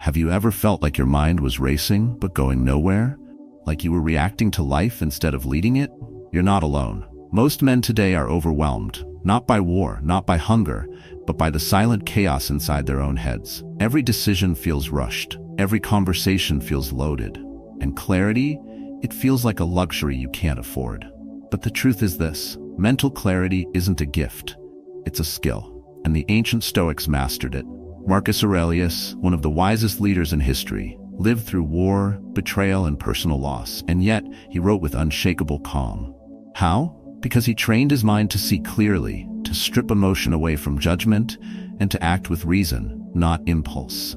Have you ever felt like your mind was racing but going nowhere? Like you were reacting to life instead of leading it? You're not alone. Most men today are overwhelmed, not by war, not by hunger, but by the silent chaos inside their own heads. Every decision feels rushed. Every conversation feels loaded. And clarity, it feels like a luxury you can't afford. But the truth is this: mental clarity isn't a gift. It's a skill. And the ancient Stoics mastered it. Marcus Aurelius, one of the wisest leaders in history, lived through war, betrayal, and personal loss, and yet he wrote with unshakable calm. How? Because he trained his mind to see clearly, to strip emotion away from judgment, and to act with reason, not impulse.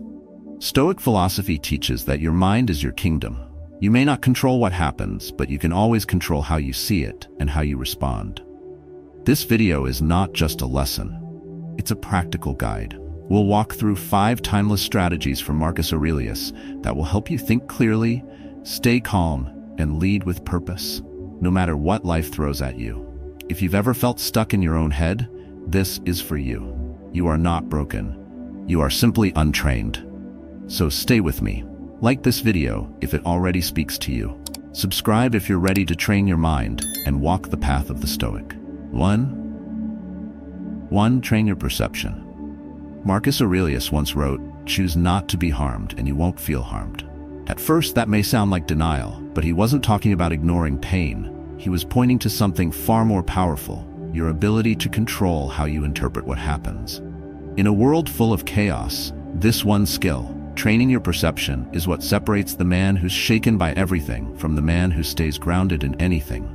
Stoic philosophy teaches that your mind is your kingdom. You may not control what happens, but you can always control how you see it and how you respond. This video is not just a lesson. It's a practical guide. We'll walk through 5 timeless strategies from Marcus Aurelius that will help you think clearly, stay calm, and lead with purpose, no matter what life throws at you. If you've ever felt stuck in your own head, this is for you. You are not broken. You are simply untrained. So stay with me. Like this video if it already speaks to you. Subscribe if you're ready to train your mind and walk the path of the Stoic. 1. Train your perception. Marcus Aurelius once wrote, "Choose not to be harmed and you won't feel harmed." At first that may sound like denial, but he wasn't talking about ignoring pain. He was pointing to something far more powerful: your ability to control how you interpret what happens. In a world full of chaos, this one skill, training your perception, is what separates the man who's shaken by everything from the man who stays grounded in anything.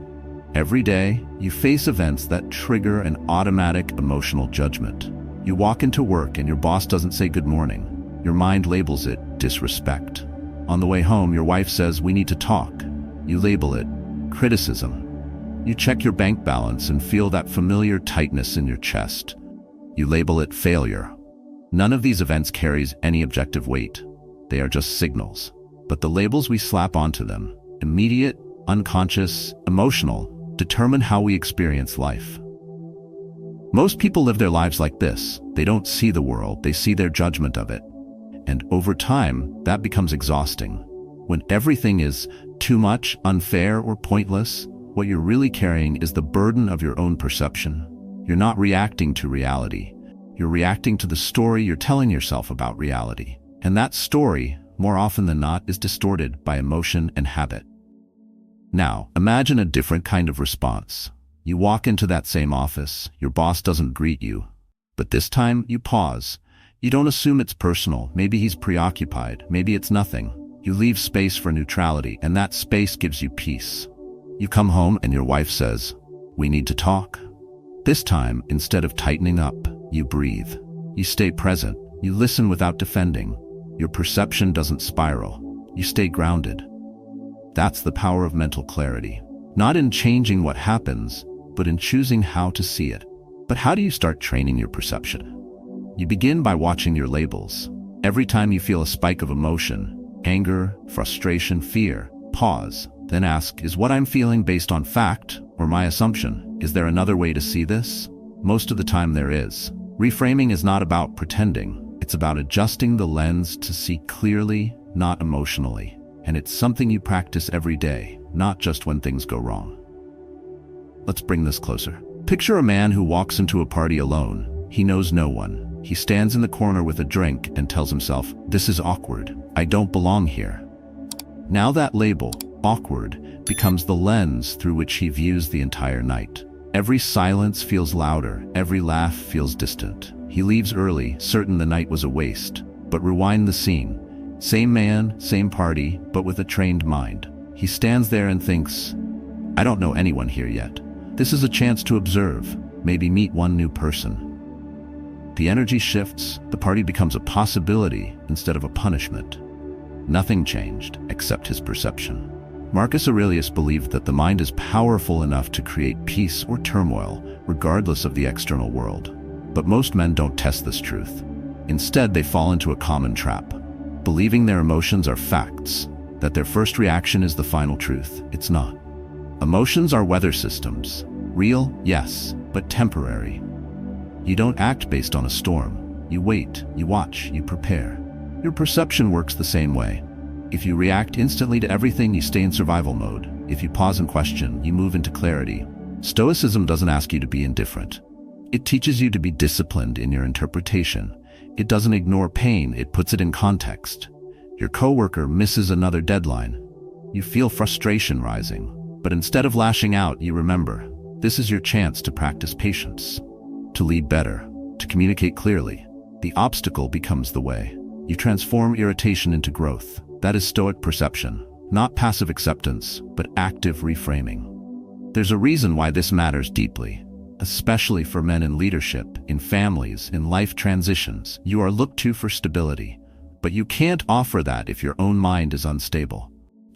Every day, you face events that trigger an automatic emotional judgment. You walk into work and your boss doesn't say good morning. Your mind labels it disrespect. On the way home, your wife says, "We need to talk." You label it criticism. You check your bank balance and feel that familiar tightness in your chest. You label it failure. None of these events carries any objective weight. They are just signals. But the labels we slap onto them, immediate, unconscious, emotional, determine how we experience life. Most people live their lives like this. They don't see the world, they see their judgment of it. And over time, that becomes exhausting. When everything is too much, unfair, or pointless, what you're really carrying is the burden of your own perception. You're not reacting to reality. You're reacting to the story you're telling yourself about reality. And that story, more often than not, is distorted by emotion and habit. Now, imagine a different kind of response. You walk into that same office, your boss doesn't greet you. But this time, you pause. You don't assume it's personal. Maybe he's preoccupied. Maybe it's nothing. You leave space for neutrality, and that space gives you peace. You come home and your wife says, "We need to talk." This time, instead of tightening up, you breathe. You stay present. You listen without defending. Your perception doesn't spiral. You stay grounded. That's the power of mental clarity. Not in changing what happens, but in choosing how to see it. But how do you start training your perception? You begin by watching your labels. Every time you feel a spike of emotion, anger, frustration, fear, pause. Then ask, is what I'm feeling based on fact or my assumption? Is there another way to see this? Most of the time there is. Reframing is not about pretending. It's about adjusting the lens to see clearly, not emotionally. And it's something you practice every day, not just when things go wrong. Let's bring this closer. Picture a man who walks into a party alone. He knows no one. He stands in the corner with a drink and tells himself, "This is awkward. I don't belong here." Now that label, awkward, becomes the lens through which he views the entire night. Every silence feels louder. Every laugh feels distant. He leaves early, certain the night was a waste. But rewind the scene. Same man, same party, but with a trained mind. He stands there and thinks, "I don't know anyone here yet. This is a chance to observe, maybe meet one new person." The energy shifts. The party becomes a possibility instead of a punishment. Nothing changed except his perception. Marcus Aurelius believed that the mind is powerful enough to create peace or turmoil, regardless of the external world. But most men don't test this truth. Instead, they fall into a common trap, believing their emotions are facts, that their first reaction is the final truth. It's not. Emotions are weather systems. Real, yes, but temporary. You don't act based on a storm. You wait, you watch, you prepare. Your perception works the same way. If you react instantly to everything, you stay in survival mode. If you pause and question, you move into clarity. Stoicism doesn't ask you to be indifferent. It teaches you to be disciplined in your interpretation. It doesn't ignore pain, it puts it in context. Your coworker misses another deadline. You feel frustration rising, but instead of lashing out, you remember, this is your chance to practice patience, to lead better, to communicate clearly. The obstacle becomes the way. You transform irritation into growth. That is Stoic perception, not passive acceptance, but active reframing. There's a reason why this matters deeply, especially for men in leadership, in families, in life transitions. You are looked to for stability, but you can't offer that if your own mind is unstable.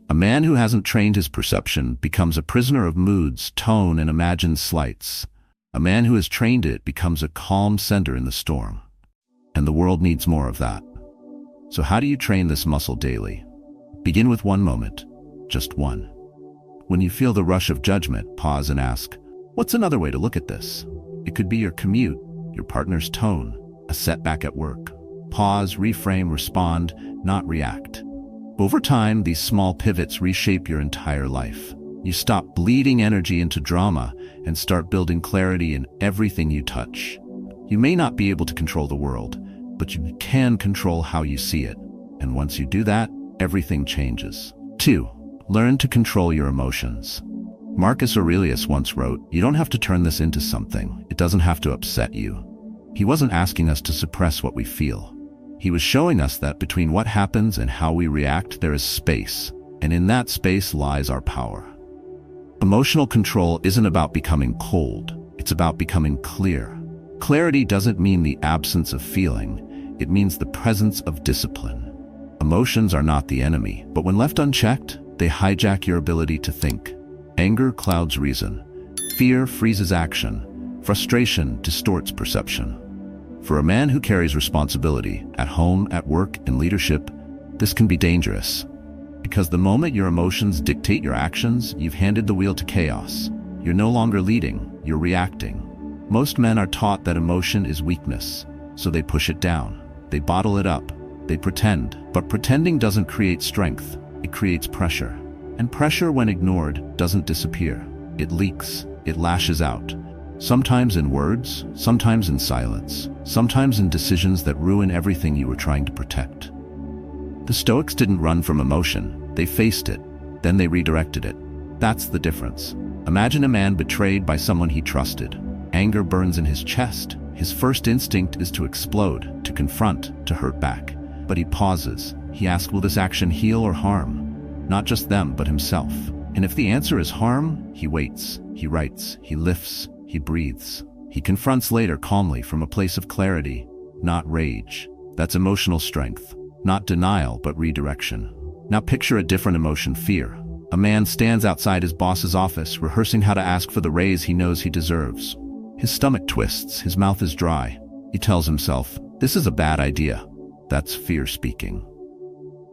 A man who hasn't trained his perception becomes a prisoner of moods, tone, and imagined slights. A man who has trained it becomes a calm center in the storm. And the world needs more of that. So how do you train this muscle daily? Begin with one moment, just one. When you feel the rush of judgment, pause and ask, what's another way to look at this? It could be your commute, your partner's tone, a setback at work. Pause, reframe, respond, not react. Over time, these small pivots reshape your entire life. You stop bleeding energy into drama and start building clarity in everything you touch. You may not be able to control the world, but you can control how you see it. And once you do that, everything changes. 2. Learn to control your emotions. Marcus Aurelius once wrote, you don't have to turn this into something. It doesn't have to upset you. He wasn't asking us to suppress what we feel. He was showing us that between what happens and how we react, there is space, and in that space lies our power. Emotional control isn't about becoming cold. It's about becoming clear. Clarity doesn't mean the absence of feeling. It means the presence of discipline. Emotions are not the enemy, but when left unchecked, they hijack your ability to think. Anger clouds reason. Fear freezes action. Frustration distorts perception. For a man who carries responsibility at home, at work, in leadership, this can be dangerous. Because the moment your emotions dictate your actions, you've handed the wheel to chaos. You're no longer leading, you're reacting. Most men are taught that emotion is weakness, so they push it down. They bottle it up. They pretend. But pretending doesn't create strength. It creates pressure. And pressure, when ignored, doesn't disappear. It leaks. It lashes out. Sometimes in words, sometimes in silence, sometimes in decisions that ruin everything you were trying to protect. The Stoics didn't run from emotion. They faced it. Then they redirected it. That's the difference. Imagine a man betrayed by someone he trusted. Anger burns in his chest. His first instinct is to explode, to confront, to hurt back. But he pauses. He asks, will this action heal or harm? Not just them, but himself. And if the answer is harm, he waits, he writes, he lifts, he breathes. He confronts later calmly from a place of clarity, not rage. That's emotional strength. Not denial, but redirection. Now picture a different emotion, fear. A man stands outside his boss's office, rehearsing how to ask for the raise he knows he deserves. His stomach twists, his mouth is dry. He tells himself, this is a bad idea. That's fear speaking.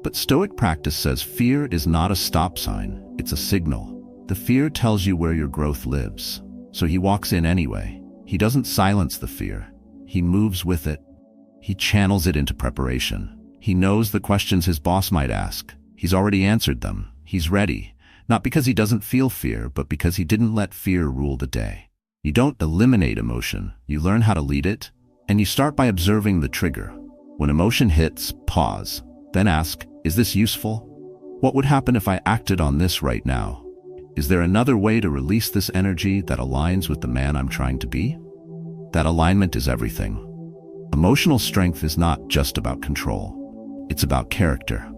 But Stoic practice says fear is not a stop sign, it's a signal. The fear tells you where your growth lives. So he walks in anyway. He doesn't silence the fear. He moves with it. He channels it into preparation. He knows the questions his boss might ask. He's already answered them. He's ready. Not because he doesn't feel fear, but because he didn't let fear rule the day. You don't eliminate emotion. You learn how to lead it. And you start by observing the trigger. When emotion hits, pause. Then ask, is this useful? What would happen if I acted on this right now? Is there another way to release this energy that aligns with the man I'm trying to be? That alignment is everything. Emotional strength is not just about control. It's about character.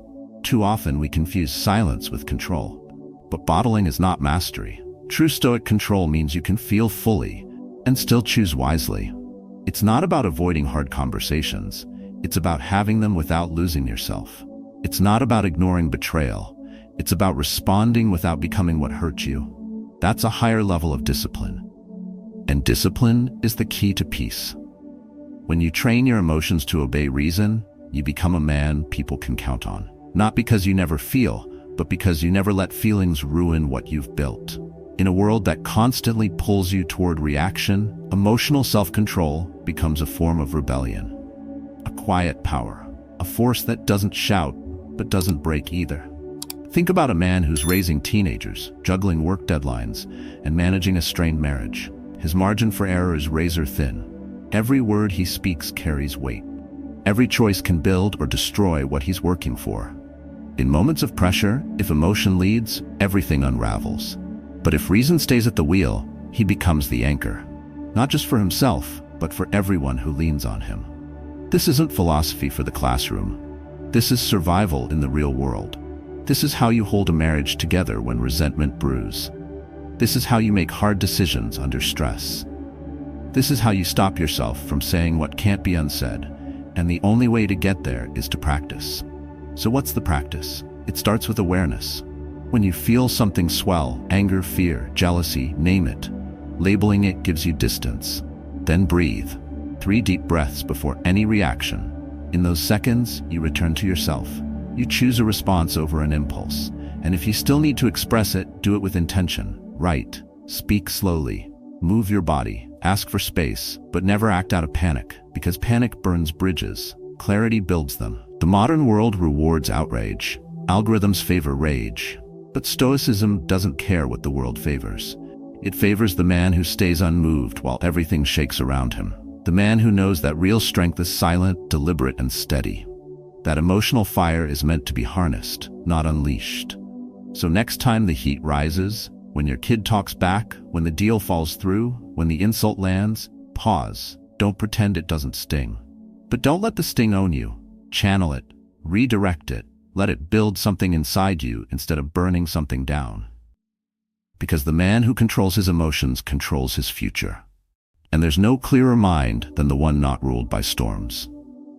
Too often we confuse silence with control. But bottling is not mastery. True Stoic control means you can feel fully and still choose wisely. It's not about avoiding hard conversations. It's about having them without losing yourself. It's not about ignoring betrayal. It's about responding without becoming what hurt you. That's a higher level of discipline. And discipline is the key to peace. When you train your emotions to obey reason, you become a man people can count on. Not because you never feel, but because you never let feelings ruin what you've built. In a world that constantly pulls you toward reaction, emotional self-control becomes a form of rebellion. A quiet power. a force that doesn't shout, but doesn't break either. Think about a man who's raising teenagers, juggling work deadlines, and managing a strained marriage. His margin for error is razor thin. Every word he speaks carries weight. Every choice can build or destroy what he's working for. In moments of pressure, if emotion leads, everything unravels. But if reason stays at the wheel, he becomes the anchor. Not just for himself, but for everyone who leans on him. This isn't philosophy for the classroom. This is survival in the real world. This is how you hold a marriage together when resentment brews. This is how you make hard decisions under stress. This is how you stop yourself from saying what can't be unsaid, and the only way to get there is to practice. So what's the practice? It starts with awareness. When you feel something swell, anger, fear, jealousy, name it, labeling it gives you distance. Then breathe. 3 deep breaths before any reaction. In those seconds, you return to yourself. You choose a response over an impulse. And if you still need to express it, do it with intention. Write, speak slowly, move your body, ask for space, but never act out of panic, because panic burns bridges. Clarity builds them. The modern world rewards outrage. Algorithms favor rage. But Stoicism doesn't care what the world favors. It favors the man who stays unmoved while everything shakes around him. The man who knows that real strength is silent, deliberate, and steady. That emotional fire is meant to be harnessed, not unleashed. So next time the heat rises, when your kid talks back, when the deal falls through, when the insult lands, pause. Don't pretend it doesn't sting. But don't let the sting own you. Channel it, redirect it, let it build something inside you instead of burning something down. Because the man who controls his emotions controls his future. And there's no clearer mind than the one not ruled by storms.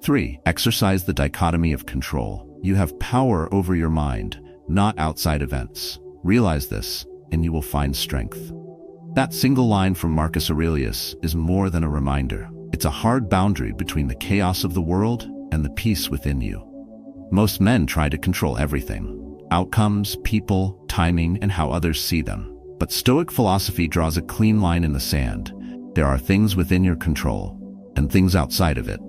3. Exercise the dichotomy of control. You have power over your mind, not outside events. Realize this, and you will find strength. That single line from Marcus Aurelius is more than a reminder. It's a hard boundary between the chaos of the world and the peace within you. Most men try to control everything: outcomes, people, timing, and how others see them. But Stoic philosophy draws a clean line in the sand. There are things within your control, and things outside of it.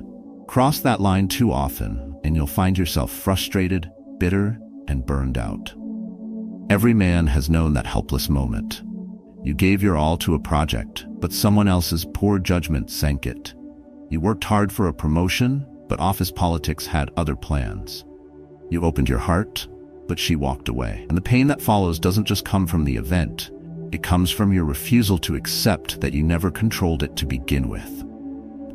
Cross that line too often, and you'll find yourself frustrated, bitter, and burned out. Every man has known that helpless moment. You gave your all to a project, but someone else's poor judgment sank it. You worked hard for a promotion, but office politics had other plans. You opened your heart, but she walked away. And the pain that follows doesn't just come from the event. It comes from your refusal to accept that you never controlled it to begin with.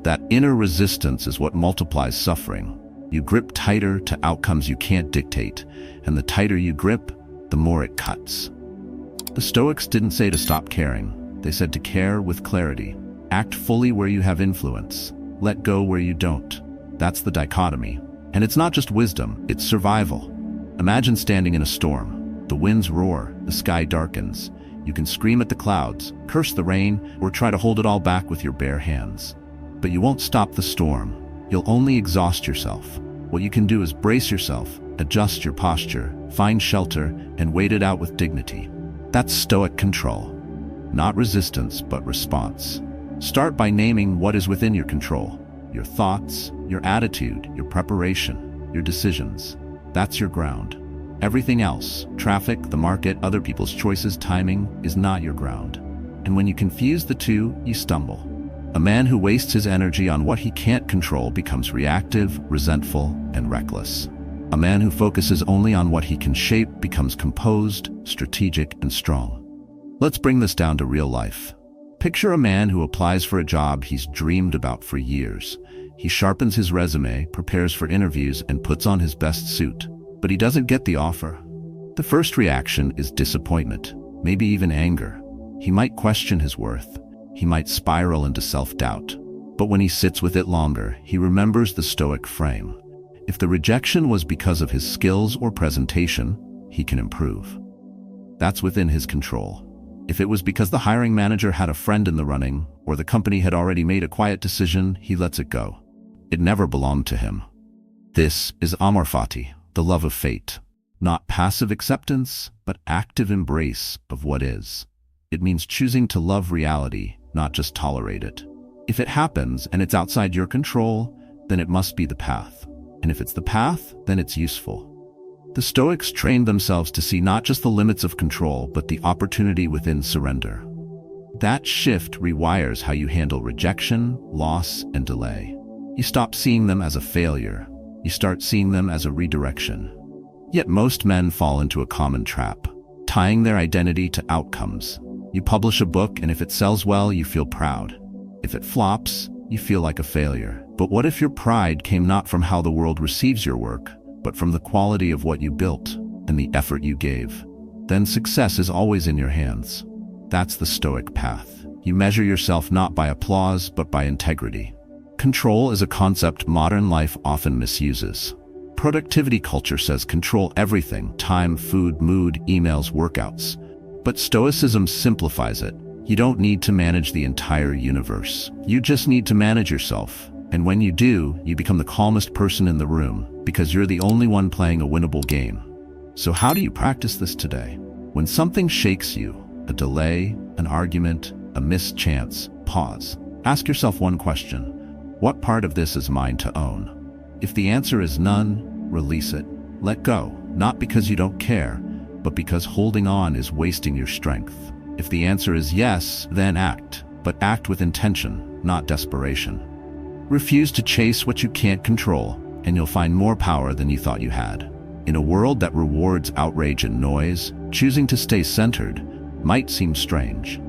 That inner resistance is what multiplies suffering. You grip tighter to outcomes you can't dictate, and the tighter you grip, the more it cuts. The Stoics didn't say to stop caring. They said to care with clarity. Act fully where you have influence. Let go where you don't. That's the dichotomy. And it's not just wisdom, it's survival. Imagine standing in a storm. The winds roar, the sky darkens. You can scream at the clouds, curse the rain, or try to hold it all back with your bare hands. But you won't stop the storm. You'll only exhaust yourself. What you can do is brace yourself, adjust your posture, find shelter, and wait it out with dignity. That's Stoic control. Not resistance, but response. Start by naming what is within your control. Your thoughts, your attitude, your preparation, your decisions. That's your ground. Everything else, traffic, the market, other people's choices, timing, is not your ground. And when you confuse the two, you stumble. A man who wastes his energy on what he can't control becomes reactive, resentful, and reckless. A man who focuses only on what he can shape becomes composed, strategic, and strong. Let's bring this down to real life. Picture a man who applies for a job he's dreamed about for years. He sharpens his resume, prepares for interviews, and puts on his best suit. But he doesn't get the offer. The first reaction is disappointment, maybe even anger. He might question his worth. He might spiral into self-doubt. But when he sits with it longer, he remembers the Stoic frame. If the rejection was because of his skills or presentation, he can improve. That's within his control. If it was because the hiring manager had a friend in the running, or the company had already made a quiet decision, he lets it go. It never belonged to him. This is amor fati, the love of fate. Not passive acceptance, but active embrace of what is. It means choosing to love reality, not just tolerate it. If it happens and it's outside your control, then it must be the path. And if it's the path, then it's useful. The Stoics trained themselves to see not just the limits of control, but the opportunity within surrender. That shift rewires how you handle rejection, loss, and delay. You stop seeing them as a failure. You start seeing them as a redirection. Yet most men fall into a common trap, tying their identity to outcomes. You publish a book, and if it sells well, you feel proud. If it flops, you feel like a failure. But what if your pride came not from how the world receives your work, but from the quality of what you built and the effort you gave? Then success is always in your hands. That's the Stoic path. You measure yourself not by applause, but by integrity. Control is a concept modern life often misuses. Productivity culture says control everything: time, food, mood, emails, workouts. But Stoicism simplifies it. You don't need to manage the entire universe. You just need to manage yourself. And when you do, you become the calmest person in the room, because you're the only one playing a winnable game. So how do you practice this today? When something shakes you, a delay, an argument, a missed chance, pause. Ask yourself one question: what part of this is mine to own? If the answer is none, release it. Let go, not because you don't care, but because holding on is wasting your strength. If the answer is yes, then act, but act with intention, not desperation. Refuse to chase what you can't control, and you'll find more power than you thought you had. In a world that rewards outrage and noise, choosing to stay centered might seem strange.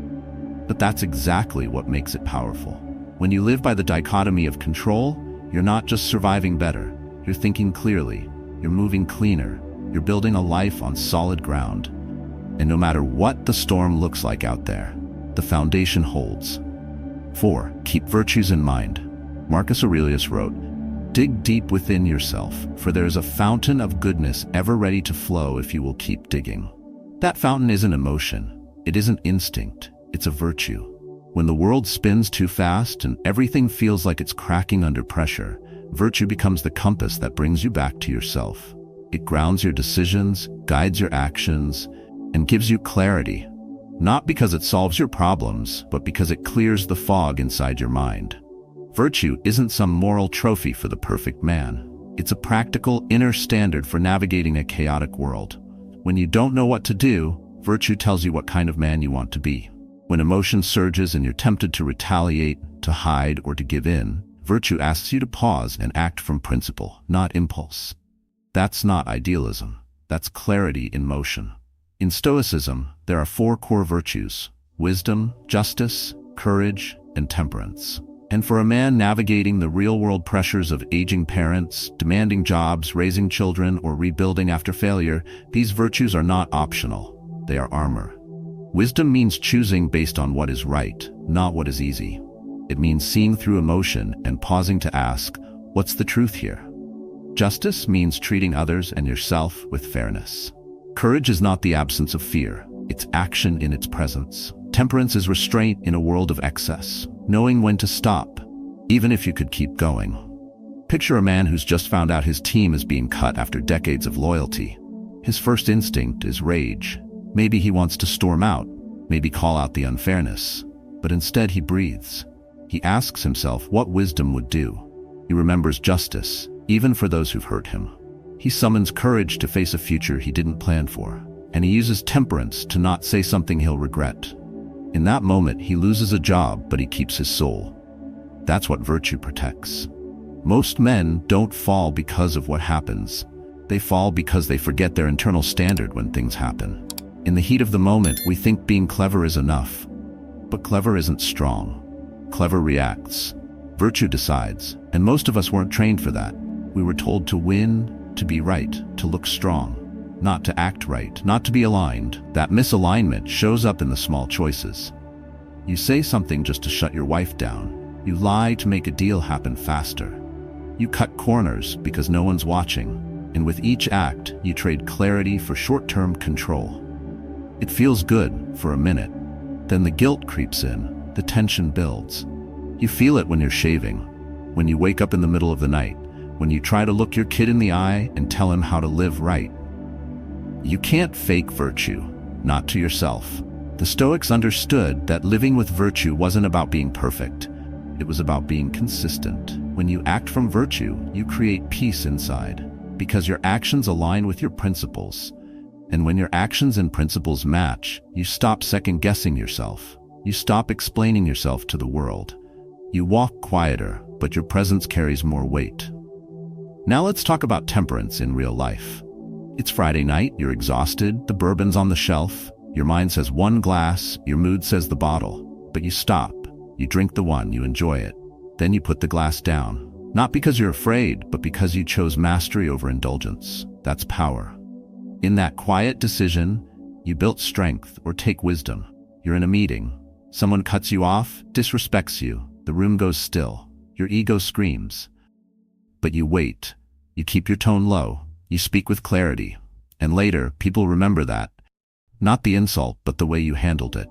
But that's exactly what makes it powerful. When you live by the dichotomy of control, you're not just surviving better, you're thinking clearly, you're moving cleaner, you're building a life on solid ground. And no matter what the storm looks like out there, the foundation holds. 4. Keep virtues in mind. Marcus Aurelius wrote, "Dig deep within yourself, for there is a fountain of goodness ever ready to flow if you will keep digging." That fountain isn't emotion, it isn't instinct, it's a virtue. When the world spins too fast and everything feels like it's cracking under pressure, virtue becomes the compass that brings you back to yourself. It grounds your decisions, guides your actions, and gives you clarity, not because it solves your problems, but because it clears the fog inside your mind. Virtue isn't some moral trophy for the perfect man. It's a practical inner standard for navigating a chaotic world. When you don't know what to do, virtue tells you what kind of man you want to be. When emotion surges and you're tempted to retaliate, to hide, or to give in, virtue asks you to pause and act from principle, not impulse. That's not idealism. That's clarity in motion. In Stoicism, there are 4 core virtues: wisdom, justice, courage, and temperance. And for a man navigating the real-world pressures of aging parents, demanding jobs, raising children, or rebuilding after failure, these virtues are not optional. They are armor. Wisdom means choosing based on what is right, not what is easy. It means seeing through emotion and pausing to ask, what's the truth here? Justice means treating others and yourself with fairness. Courage is not the absence of fear, it's action in its presence. Temperance is restraint in a world of excess, knowing when to stop, even if you could keep going. Picture a man who's just found out his team is being cut after decades of loyalty. His first instinct is rage. Maybe he wants to storm out, maybe call out the unfairness, but instead he breathes. He asks himself what wisdom would do. He remembers justice, even for those who've hurt him. He summons courage to face a future he didn't plan for, and he uses temperance to not say something he'll regret. In that moment, he loses a job, but he keeps his soul. That's what virtue protects. Most men don't fall because of what happens. They fall because they forget their internal standard when things happen. In the heat of the moment, we think being clever is enough. But clever isn't strong. Clever reacts. Virtue decides, and most of us weren't trained for that. We were told to win, to be right, to look strong, not to act right, not to be aligned. That misalignment shows up in the small choices. You say something just to shut your wife down. You lie to make a deal happen faster. You cut corners because no one's watching. And with each act, you trade clarity for short-term control. It feels good for a minute. Then the guilt creeps in, the tension builds. You feel it when you're shaving, when you wake up in the middle of the night, when you try to look your kid in the eye and tell him how to live right. You can't fake virtue, not to yourself. The Stoics understood that living with virtue wasn't about being perfect. It was about being consistent. When you act from virtue, you create peace inside, because your actions align with your principles. And when your actions and principles match, you stop second-guessing yourself. You stop explaining yourself to the world. You walk quieter, but your presence carries more weight. Now let's talk about temperance in real life. It's Friday night, you're exhausted, the bourbon's on the shelf, your mind says one glass, your mood says the bottle. But you stop, you drink the one, you enjoy it. Then you put the glass down. Not because you're afraid, but because you chose mastery over indulgence. That's power. In that quiet decision, you built strength or take wisdom. You're in a meeting. Someone cuts you off, disrespects you. The room goes still. Your ego screams. But you wait. You keep your tone low. You speak with clarity. And later, people remember that. Not the insult, but the way you handled it.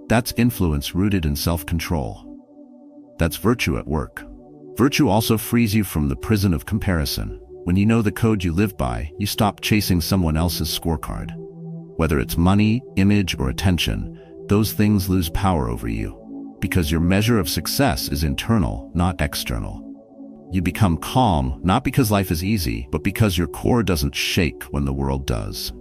That's influence rooted in self-control. That's virtue at work. Virtue also frees you from the prison of comparison. When you know the code you live by, you stop chasing someone else's scorecard. Whether it's money, image, or attention, those things lose power over you. Because your measure of success is internal, not external. You become calm, not because life is easy, but because your core doesn't shake when the world does.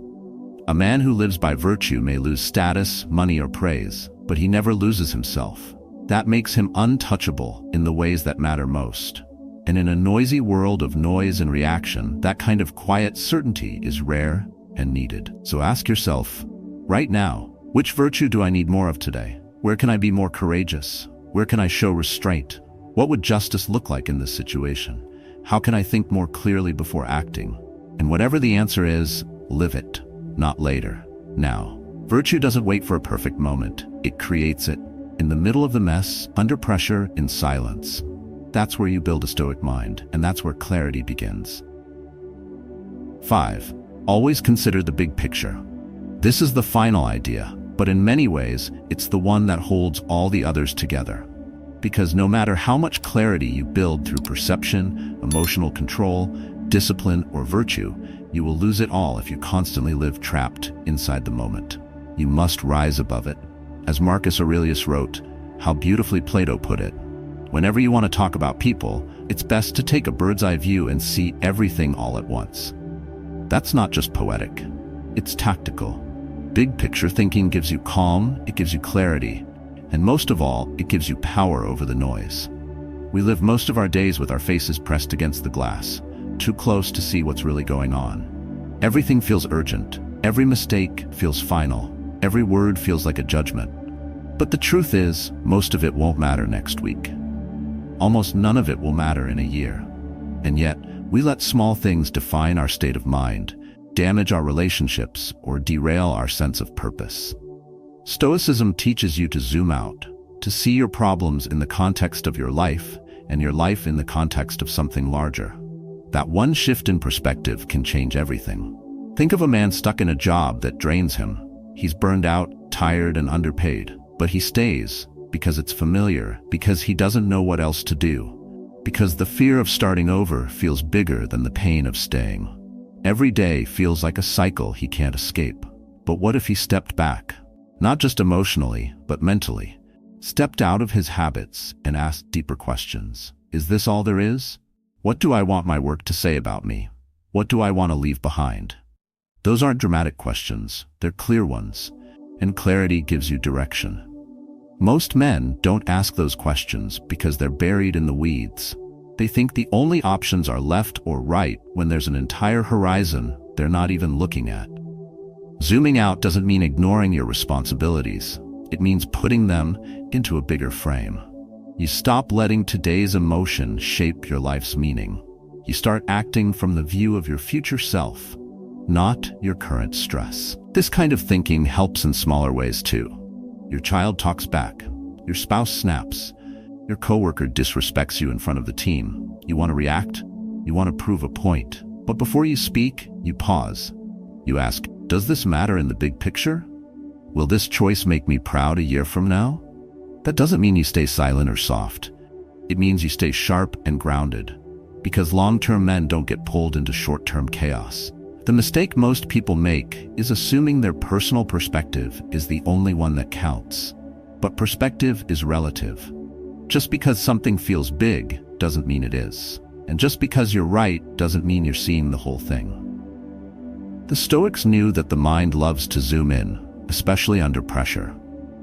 A man who lives by virtue may lose status, money, or praise, but he never loses himself. That makes him untouchable in the ways that matter most. And in a noisy world of noise and reaction, that kind of quiet certainty is rare and needed. So ask yourself, right now, which virtue do I need more of today? Where can I be more courageous? Where can I show restraint? What would justice look like in this situation? How can I think more clearly before acting? And whatever the answer is, live it, not later, now. Virtue doesn't wait for a perfect moment. It creates it. In the middle of the mess, under pressure, in silence. That's where you build a Stoic mind, and that's where clarity begins. 5. Always consider the big picture. This is the final idea, but in many ways, it's the one that holds all the others together. Because no matter how much clarity you build through perception, emotional control, discipline, or virtue, you will lose it all if you constantly live trapped inside the moment. You must rise above it. As Marcus Aurelius wrote, how beautifully Plato put it, whenever you want to talk about people, it's best to take a bird's-eye view and see everything all at once. That's not just poetic, it's tactical. Big picture thinking gives you calm, it gives you clarity, and most of all, it gives you power over the noise. We live most of our days with our faces pressed against the glass, too close to see what's really going on. Everything feels urgent, every mistake feels final, every word feels like a judgment. But the truth is, most of it won't matter next week. Almost none of it will matter in a year. And yet, we let small things define our state of mind, damage our relationships, or derail our sense of purpose. Stoicism teaches you to zoom out, to see your problems in the context of your life, and your life in the context of something larger. That one shift in perspective can change everything. Think of a man stuck in a job that drains him. He's burned out, tired, and underpaid. But he stays, because it's familiar, because he doesn't know what else to do. Because the fear of starting over feels bigger than the pain of staying. Every day feels like a cycle he can't escape. But what if he stepped back? Not just emotionally, but mentally. Stepped out of his habits and asked deeper questions. Is this all there is? What do I want my work to say about me? What do I want to leave behind? Those aren't dramatic questions, they're clear ones. And clarity gives you direction. Most men don't ask those questions because they're buried in the weeds. They think the only options are left or right when there's an entire horizon they're not even looking at. Zooming out doesn't mean ignoring your responsibilities. It means putting them into a bigger frame. You stop letting today's emotion shape your life's meaning. You start acting from the view of your future self, not your current stress. This kind of thinking helps in smaller ways too. Your child talks back, your spouse snaps, your coworker disrespects you in front of the team. You want to react, you want to prove a point. But before you speak, you pause. You ask, does this matter in the big picture? Will this choice make me proud a year from now? That doesn't mean you stay silent or soft. It means you stay sharp and grounded. Because long-term men don't get pulled into short-term chaos. The mistake most people make is assuming their personal perspective is the only one that counts. But perspective is relative. Just because something feels big doesn't mean it is. And just because you're right doesn't mean you're seeing the whole thing. The Stoics knew that the mind loves to zoom in, especially under pressure.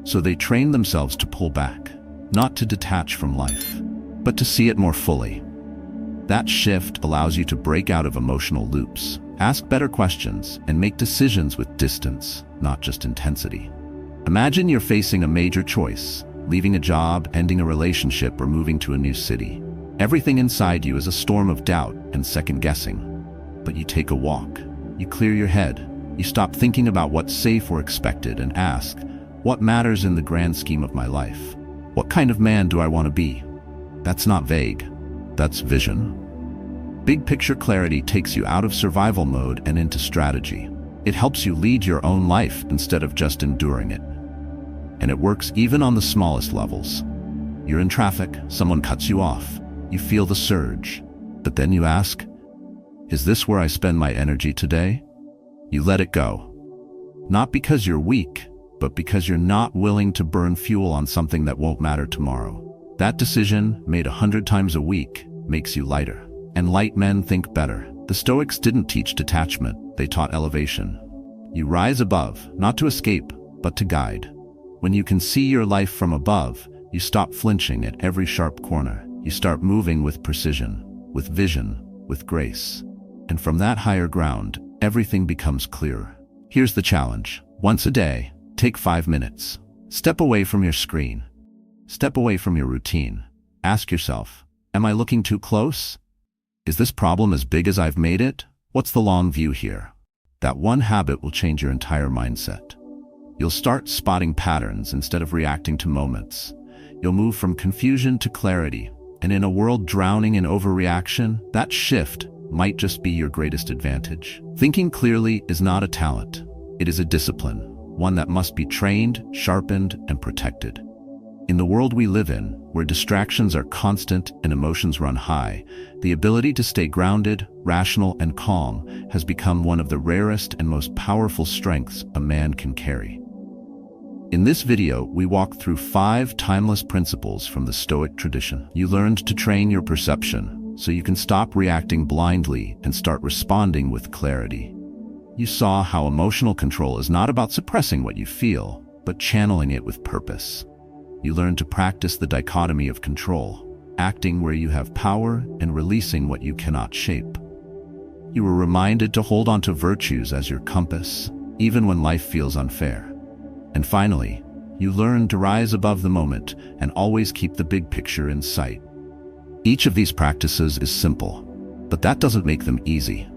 So they trained themselves to pull back, not to detach from life, but to see it more fully. That shift allows you to break out of emotional loops, ask better questions, and make decisions with distance, not just intensity. Imagine you're facing a major choice, leaving a job, ending a relationship, or moving to a new city. Everything inside you is a storm of doubt and second-guessing. But you take a walk, you clear your head, you stop thinking about what's safe or expected and ask, what matters in the grand scheme of my life? What kind of man do I want to be? That's not vague, that's vision. Big picture clarity takes you out of survival mode and into strategy. It helps you lead your own life instead of just enduring it. And it works even on the smallest levels. You're in traffic, someone cuts you off. You feel the surge, but then you ask, is this where I spend my energy today? You let it go. Not because you're weak, but because you're not willing to burn fuel on something that won't matter tomorrow. That decision, made 100 times a week, makes you lighter. And light men think better. The Stoics didn't teach detachment, they taught elevation. You rise above, not to escape, but to guide. When you can see your life from above, you stop flinching at every sharp corner. You start moving with precision, with vision, with grace. And from that higher ground, everything becomes clearer. Here's the challenge. Once a day, take 5 minutes. Step away from your screen. Step away from your routine. Ask yourself, am I looking too close? Is this problem as big as I've made it? What's the long view here? That one habit will change your entire mindset. You'll start spotting patterns instead of reacting to moments. You'll move from confusion to clarity. And in a world drowning in overreaction, that shift might just be your greatest advantage. Thinking clearly is not a talent. It is a discipline, one that must be trained, sharpened, and protected. In the world we live in, where distractions are constant and emotions run high, the ability to stay grounded, rational, and calm has become one of the rarest and most powerful strengths a man can carry. In this video, we walk through 5 timeless principles from the Stoic tradition. You learned to train your perception, so you can stop reacting blindly and start responding with clarity. You saw how emotional control is not about suppressing what you feel, but channeling it with purpose. You learned to practice the dichotomy of control, acting where you have power and releasing what you cannot shape. You were reminded to hold on to virtues as your compass, even when life feels unfair. And finally, you learned to rise above the moment and always keep the big picture in sight. Each of these practices is simple, but that doesn't make them easy.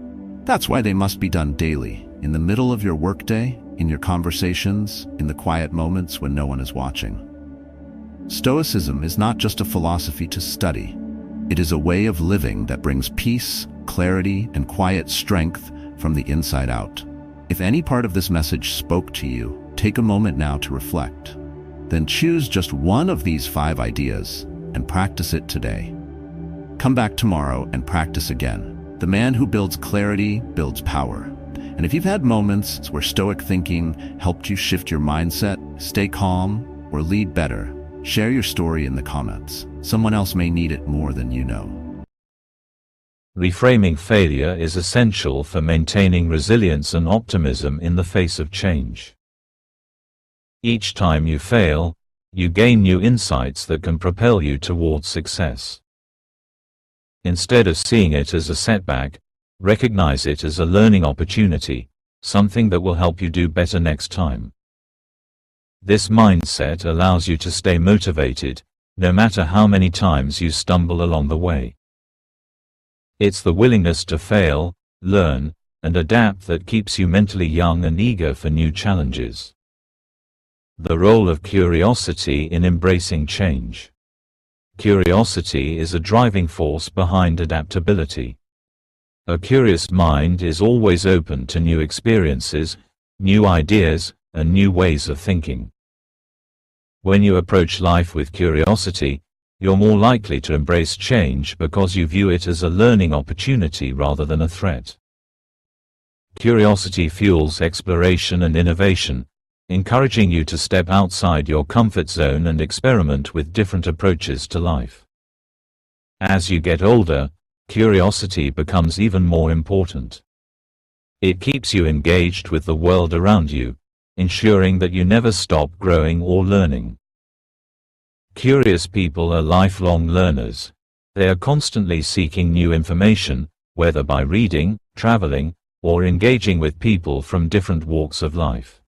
That's why they must be done daily, in the middle of your workday, in your conversations, in the quiet moments when no one is watching. Stoicism is not just a philosophy to study. It is a way of living that brings peace, clarity, and quiet strength from the inside out. If any part of this message spoke to you, take a moment now to reflect. Then choose just one of these 5 ideas and practice it today. Come back tomorrow and practice again. The man who builds clarity builds power. And if you've had moments where Stoic thinking helped you shift your mindset, stay calm, or lead better, share your story in the comments. Someone else may need it more than you know. Reframing failure is essential for maintaining resilience and optimism in the face of change. Each time you fail, you gain new insights that can propel you towards success. Instead of seeing it as a setback, recognize it as a learning opportunity, something that will help you do better next time. This mindset allows you to stay motivated, no matter how many times you stumble along the way. It's the willingness to fail, learn, and adapt that keeps you mentally young and eager for new challenges. The role of curiosity in embracing change. Curiosity is a driving force behind adaptability. A curious mind is always open to new experiences, new ideas, and new ways of thinking. When you approach life with curiosity, you're more likely to embrace change because you view it as a learning opportunity rather than a threat. Curiosity fuels exploration and innovation, encouraging you to step outside your comfort zone and experiment with different approaches to life. As you get older, curiosity becomes even more important. It keeps you engaged with the world around you, ensuring that you never stop growing or learning. Curious people are lifelong learners. They are constantly seeking new information, whether by reading, traveling, or engaging with people from different walks of life.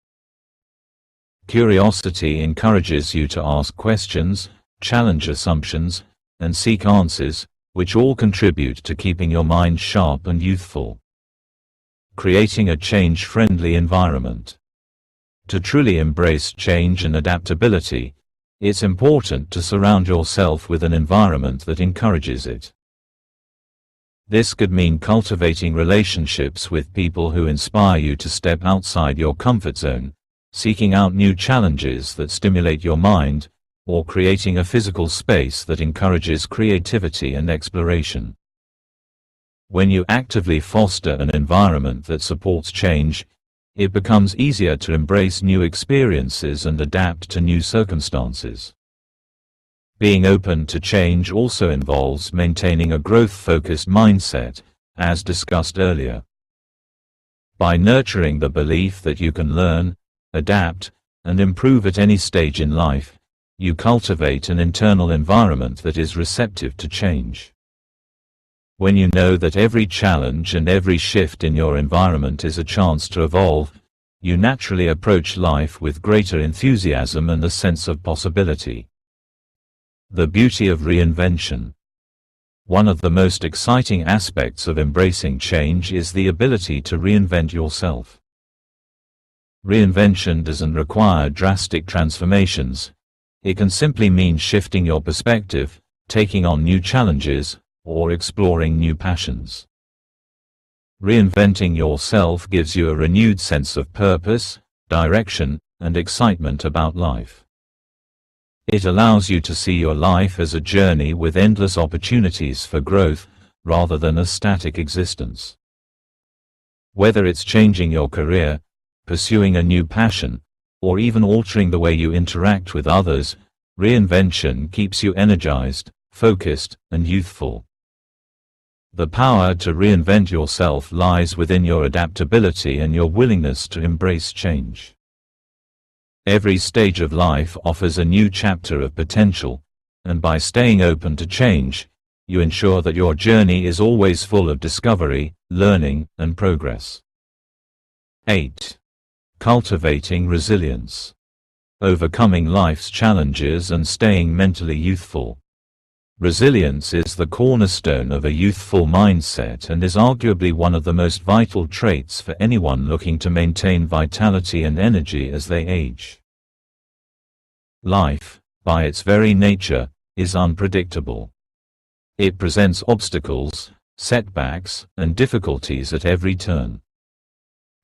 Curiosity encourages you to ask questions, challenge assumptions, and seek answers, which all contribute to keeping your mind sharp and youthful. Creating a change-friendly environment. To truly embrace change and adaptability, it's important to surround yourself with an environment that encourages it. This could mean cultivating relationships with people who inspire you to step outside your comfort zone, seeking out new challenges that stimulate your mind, or creating a physical space that encourages creativity and exploration. When you actively foster an environment that supports change, it becomes easier to embrace new experiences and adapt to new circumstances. Being open to change also involves maintaining a growth-focused mindset, as discussed earlier. By nurturing the belief that you can learn, adapt, and improve at any stage in life, you cultivate an internal environment that is receptive to change. When you know that every challenge and every shift in your environment is a chance to evolve, you naturally approach life with greater enthusiasm and a sense of possibility. The beauty of reinvention. One of the most exciting aspects of embracing change is the ability to reinvent yourself. Reinvention doesn't require drastic transformations. It can simply mean shifting your perspective, taking on new challenges, or exploring new passions. Reinventing yourself gives you a renewed sense of purpose, direction, and excitement about life. It allows you to see your life as a journey with endless opportunities for growth, rather than a static existence. Whether it's changing your career, pursuing a new passion, or even altering the way you interact with others, reinvention keeps you energized, focused, and youthful. The power to reinvent yourself lies within your adaptability and your willingness to embrace change. Every stage of life offers a new chapter of potential, and by staying open to change, you ensure that your journey is always full of discovery, learning, and progress. 8. Cultivating resilience. Overcoming life's challenges and staying mentally youthful. Resilience is the cornerstone of a youthful mindset and is arguably one of the most vital traits for anyone looking to maintain vitality and energy as they age. Life, by its very nature, is unpredictable. It presents obstacles, setbacks, and difficulties at every turn.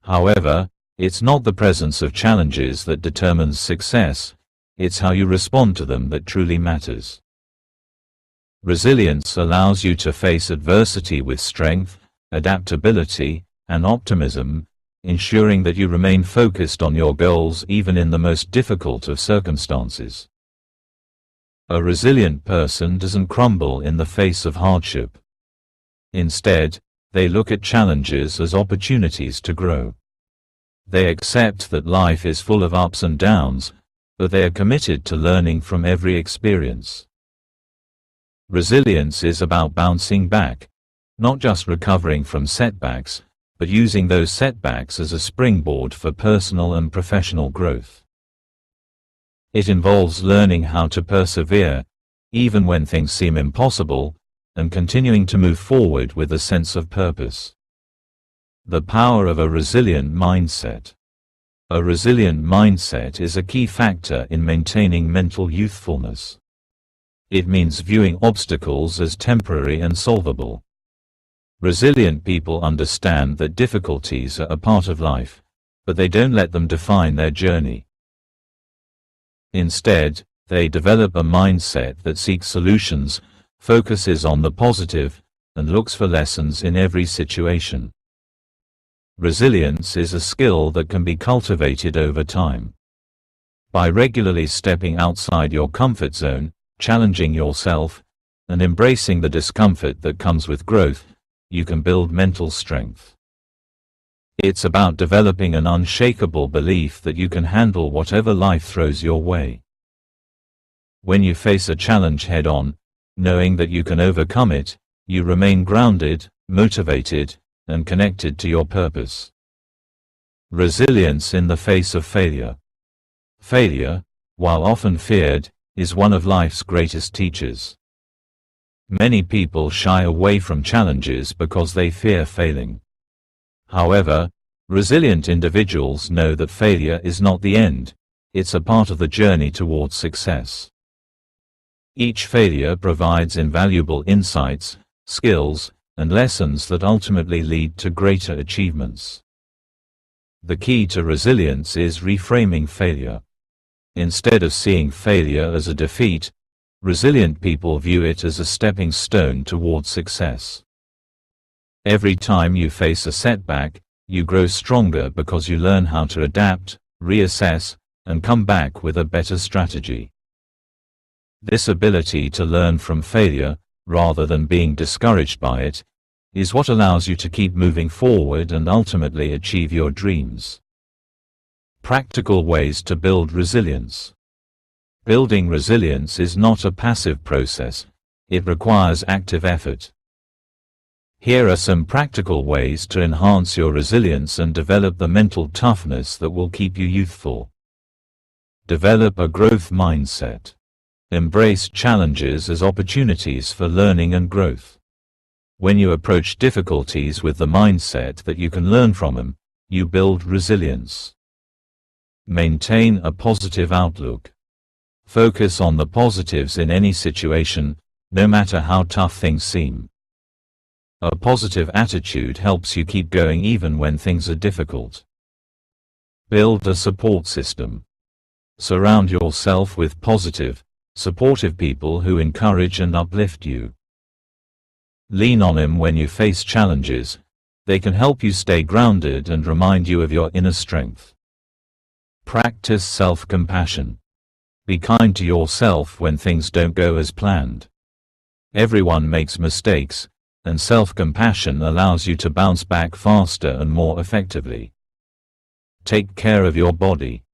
However, it's not the presence of challenges that determines success, it's how you respond to them that truly matters. Resilience allows you to face adversity with strength, adaptability, and optimism, ensuring that you remain focused on your goals even in the most difficult of circumstances. A resilient person doesn't crumble in the face of hardship. Instead, they look at challenges as opportunities to grow. They accept that life is full of ups and downs, but they are committed to learning from every experience. Resilience is about bouncing back, not just recovering from setbacks, but using those setbacks as a springboard for personal and professional growth. It involves learning how to persevere, even when things seem impossible, and continuing to move forward with a sense of purpose. The power of a resilient mindset. A resilient mindset is a key factor in maintaining mental youthfulness. It means viewing obstacles as temporary and solvable. Resilient people understand that difficulties are a part of life, but they don't let them define their journey. Instead, they develop a mindset that seeks solutions, focuses on the positive, and looks for lessons in every situation. Resilience is a skill that can be cultivated over time. By regularly stepping outside your comfort zone, challenging yourself, and embracing the discomfort that comes with growth, you can build mental strength. It's about developing an unshakable belief that you can handle whatever life throws your way. When you face a challenge head-on, knowing that you can overcome it, you remain grounded, motivated, and connected to your purpose. Resilience in the face of failure. Failure, while often feared, is one of life's greatest teachers. Many people shy away from challenges because they fear failing. However, resilient individuals know that failure is not the end, it's a part of the journey towards success. Each failure provides invaluable insights, skills, and lessons that ultimately lead to greater achievements. The key to resilience is reframing failure. Instead of seeing failure as a defeat, resilient people view it as a stepping stone towards success. Every time you face a setback, you grow stronger because you learn how to adapt, reassess, and come back with a better strategy. This ability to learn from failure, rather than being discouraged by it, is what allows you to keep moving forward and ultimately achieve your dreams. Practical ways to build resilience. Building resilience is not a passive process, it requires active effort. Here are some practical ways to enhance your resilience and develop the mental toughness that will keep you youthful. Develop a growth mindset. Embrace challenges as opportunities for learning and growth. When you approach difficulties with the mindset that you can learn from them, you build resilience. Maintain a positive outlook. Focus on the positives in any situation, no matter how tough things seem. A positive attitude helps you keep going even when things are difficult. Build a support system. Surround yourself with positive, supportive people who encourage and uplift you. Lean on them when you face challenges. They can help you stay grounded and remind you of your inner strength. Practice self-compassion. Be kind to yourself when things don't go as planned. Everyone makes mistakes, and self-compassion allows you to bounce back faster and more effectively. Take care of your body.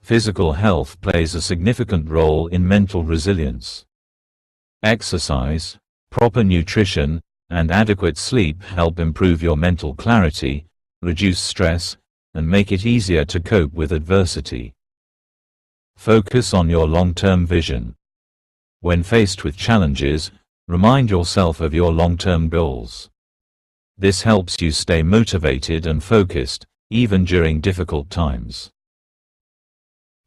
Physical health plays a significant role in mental resilience. Exercise, proper nutrition, and adequate sleep help improve your mental clarity, reduce stress, and make it easier to cope with adversity. Focus on your long-term vision. When faced with challenges, remind yourself of your long-term goals. This helps you stay motivated and focused, even during difficult times.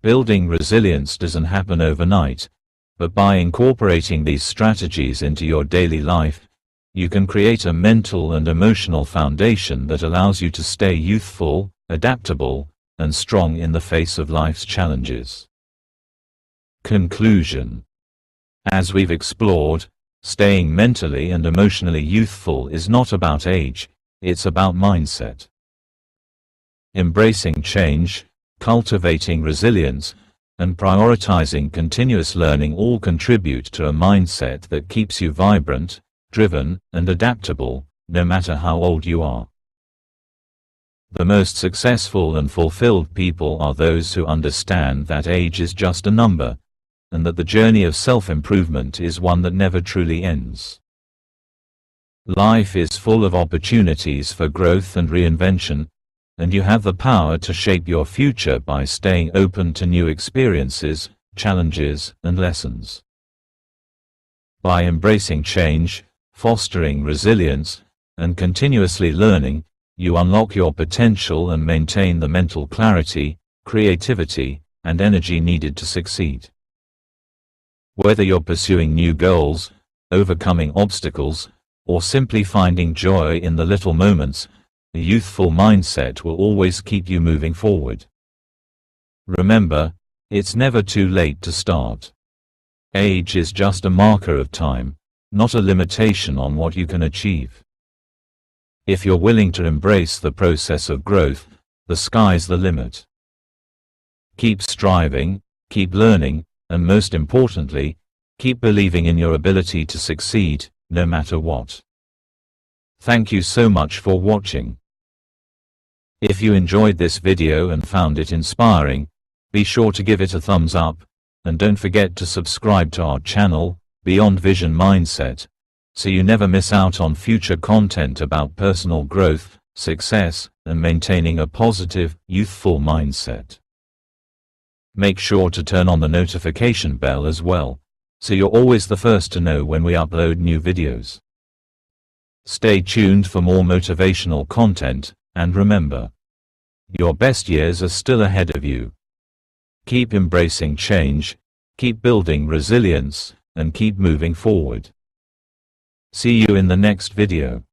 Building resilience doesn't happen overnight, but by incorporating these strategies into your daily life, you can create a mental and emotional foundation that allows you to stay youthful, adaptable, and strong in the face of life's challenges. Conclusion. As we've explored, staying mentally and emotionally youthful is not about age, it's about mindset. Embracing change, cultivating resilience, and prioritizing continuous learning all contribute to a mindset that keeps you vibrant, driven, and adaptable, no matter how old you are. The most successful and fulfilled people are those who understand that age is just a number, and that the journey of self-improvement is one that never truly ends. Life is full of opportunities for growth and reinvention, and you have the power to shape your future by staying open to new experiences, challenges, and lessons. By embracing change, fostering resilience, and continuously learning, you unlock your potential and maintain the mental clarity, creativity, and energy needed to succeed. Whether you're pursuing new goals, overcoming obstacles, or simply finding joy in the little moments, a youthful mindset will always keep you moving forward. Remember, it's never too late to start. Age is just a marker of time, not a limitation on what you can achieve. If you're willing to embrace the process of growth, the sky's the limit. Keep striving, keep learning, and most importantly, Keep believing in your ability to succeed, no matter what. Thank you so much for watching. If you enjoyed this video and found it inspiring, be sure to give it a thumbs up, and don't forget to subscribe to our channel, Beyond Vision Mindset, so you never miss out on future content about personal growth, success, and maintaining a positive, youthful mindset. Make sure to turn on the notification bell as well, so you're always the first to know when we upload new videos. Stay tuned for more motivational content, and remember, your best years are still ahead of you. Keep embracing change, keep building resilience, and keep moving forward. See you in the next video.